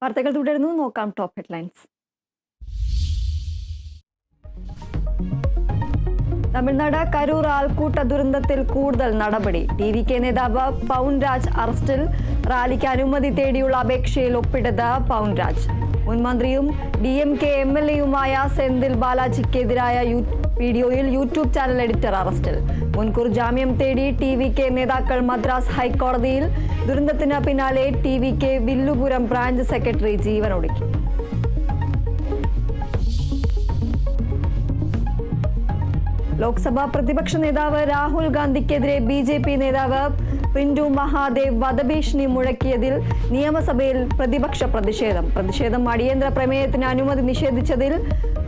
വാർത്തകൾ തുടരുന്നു. നോക്കാം ടോപ്പ് ഹെഡ്ലൈൻസ്. തമിഴ്നാട് കരൂർ ആൾക്കൂട്ട ദുരന്തത്തിൽ കൂടുതൽ നടപടി. ടി.വി.കെ നേതാവ് പൗൻരാജ് അറസ്റ്റിൽ. റാലിക്ക് അനുമതി തേടിയുള്ള അപേക്ഷയിൽ ഒപ്പിട്ടത് പൗൻരാജ്. മുൻമന്ത്രിയും DMK MLA-യുമായ സെന്തിൽ ബാലാജിക്കെതിരായ വീഡിയോയിൽ യൂട്യൂബ് ചാനൽ എഡിറ്റർ അറസ്റ്റിൽ. മുൻകൂർ ജാമ്യം തേടി ടി.വി.കെ നേതാക്കൾ മദ്രാസ് ഹൈക്കോടതിയിൽ. ദുരന്തത്തിന് പിന്നാലെ ടി.വി.കെ വില്ലുപുരം ബ്രാഞ്ച് സെക്രട്ടറി ജീവനൊടുക്കി. ലോക്സഭാ പ്രതിപക്ഷ നേതാവ് രാഹുൽ ഗാന്ധിക്കെതിരെ BJP നേതാവ് പിന്റു മഹാദേവ് വധഭീഷണി മുഴക്കിയതിൽ നിയമസഭയിൽ പ്രതിഷേധം അടിയന്തര പ്രമേയത്തിന് അനുമതി നിഷേധിച്ചതിൽ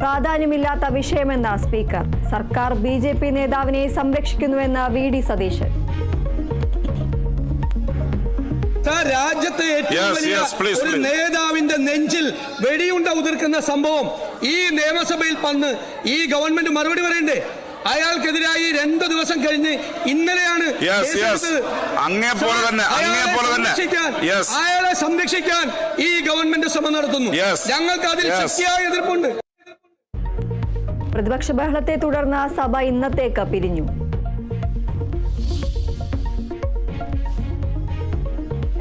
പ്രാധാന്യമില്ലാത്ത വിഷയമെന്ന സ്പീക്കർ. സർക്കാർ BJP നേതാവിനെ സംരക്ഷിക്കുന്നുവെന്ന് VD സതീശൻ. രാജ്യത്തെ ഏറ്റവും വലിയ ഒരു നേതാവിന്റെ നെഞ്ചിൽ വെടിയുണ്ട ഉതിർക്കുന്ന സംഭവം ഈ നിയമസഭയിൽ വന്ന് ഈ ഗവൺമെന്റ് മറുപടി പറയണ്ടേ? അയാൾക്കെതിരായി 2 ദിവസം കഴിഞ്ഞ് ഇന്നലെയാണ് അയാളെ സംരക്ഷിക്കാൻ ഈ ഗവൺമെന്റ് ശ്രമം നടത്തുന്നു. ഞങ്ങൾക്ക് അതിൽ ശക്തിയായ എതിർപ്പുണ്ട്. പ്രതിപക്ഷ ബഹളത്തെ തുടർന്ന് സഭ ഇന്നത്തേക്ക് പിരിഞ്ഞു.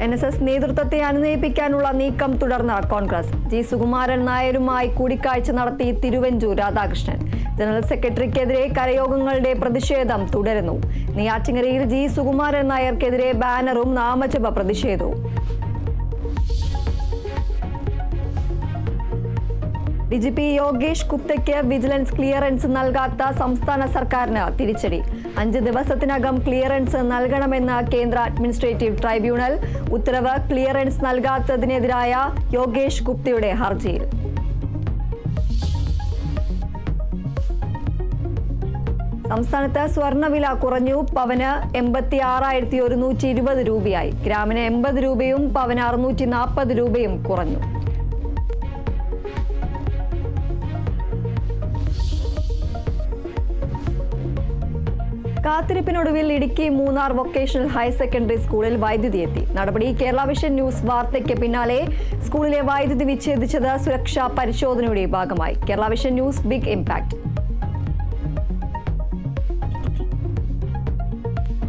NSS നേതൃത്വത്തെ അനുനയിപ്പിക്കാനുള്ള നീക്കം തുടർന്ന കോൺഗ്രസ്. G. സുകുമാരൻ നായരുമായി കൂടിക്കാഴ്ച നടത്തി തിരുവഞ്ചൂർ രാധാകൃഷ്ണൻ. ജനറൽ സെക്രട്ടറിക്കെതിരെ കരയോഗങ്ങളുടെ പ്രതിഷേധം തുടരുന്നു. നെയ്യാറ്റിൻകരയിൽ G. സുകുമാരൻ നായർക്കെതിരെ ബാനറും നാമജപ പ്രതിഷേധവും. DGP യോഗേഷ് ഗുപ്തയ്ക്ക് വിജിലൻസ് ക്ലിയറൻസ് നൽകാത്ത സംസ്ഥാന സർക്കാരിന് തിരിച്ചടി. 5 ദിവസത്തിനകം ക്ലിയറൻസ് നൽകണമെന്ന് കേന്ദ്ര അഡ്മിനിസ്ട്രേറ്റീവ് ട്രൈബ്യൂണൽ. ഉത്തരവ് ക്ലിയറൻസ് നൽകാത്തതിനെതിരായ യോഗേഷ് ഗുപ്തയുടെ ഹർജിയിൽ. സംസ്ഥാനത്ത് സ്വർണ്ണവില കുറഞ്ഞു. പവന് 86,120 രൂപയായി. ഗ്രാമിന് 80 രൂപയും പവന് 640 രൂപയും കുറഞ്ഞു. കാത്തിരിപ്പിനൊടുവിൽ Idukki Munnar vocational higher secondary സ്കൂളിൽ വൈദ്യുതി എത്തി. നടപടി കേരള വിഷൻ ന്യൂസ് വാർത്തയ്ക്ക് പിന്നാലെ സ്കൂളിലെ വൈദ്യുതി വിച്ഛേദിച്ചത് സുരക്ഷാ പരിശോധനയുടെ ഭാഗമായി. Kerala vision news big impact.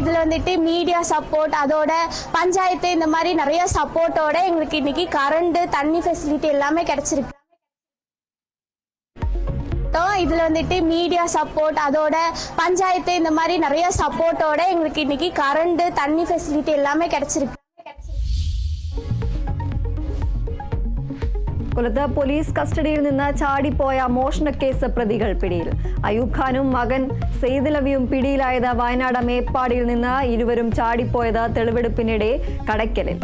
இதில் வந்துட்டு மீடியா சப்போர்ட், அதோட பஞ்சாயத்து, இந்த மாதிரி நிறைய சப்போர்ட்டோட எங்களுக்கு இன்னைக்கு கரண்ட், தண்ணி ஃபெசிலிட்டி எல்லாமே கிடைச்சிருக்கு. இதில் வந்துட்டு மீடியா சப்போர்ட், அதோட பஞ்சாயத்து, இந்த மாதிரி நிறைய சப்போர்ட்டோட எங்களுக்கு இன்னைக்கு கரண்ட், தண்ணி ஃபெசிலிட்டி எல்லாமே கிடைச்சிருக்கு. കൊല്ലത്ത് പോലീസ് കസ്റ്റഡിയിൽ നിന്ന് ചാടിപ്പോയ മോഷണക്കേസ് പ്രതികൾ പിടിയിൽ. അയൂബ് ഖാനും മകൻ സെയ്ദലവിയും പിടിയിലായത് വയനാട് മേപ്പാടിയിൽ നിന്ന്. ഇരുവരും ചാടിപ്പോയത് തെളിവെടുപ്പിനിടെ കടയ്ക്കലിൽ.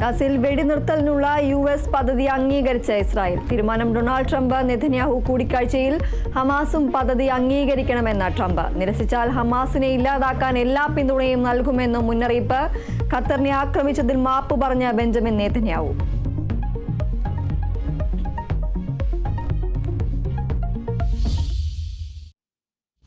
ഗസയിൽ വെടിനിർത്തലിനുള്ള US പദ്ധതി അംഗീകരിച്ച ഇസ്രായേൽ. തീരുമാനം ഡൊണാൾഡ് ട്രംപ് നെതന്യാഹു കൂടിക്കാഴ്ചയിൽ. ഹമാസും പദ്ധതി അംഗീകരിക്കണമെന്ന ട്രംപ്. നിരസിച്ചാൽ ഹമാസിനെ ഇല്ലാതാക്കാൻ എല്ലാ പിന്തുണയും നൽകുമെന്നും മുന്നറിയിപ്പ്. ഖത്തറിനെ ആക്രമിച്ചതിൽ മാപ്പ് പറഞ്ഞ ബെഞ്ചമിൻ നെതന്യാഹു.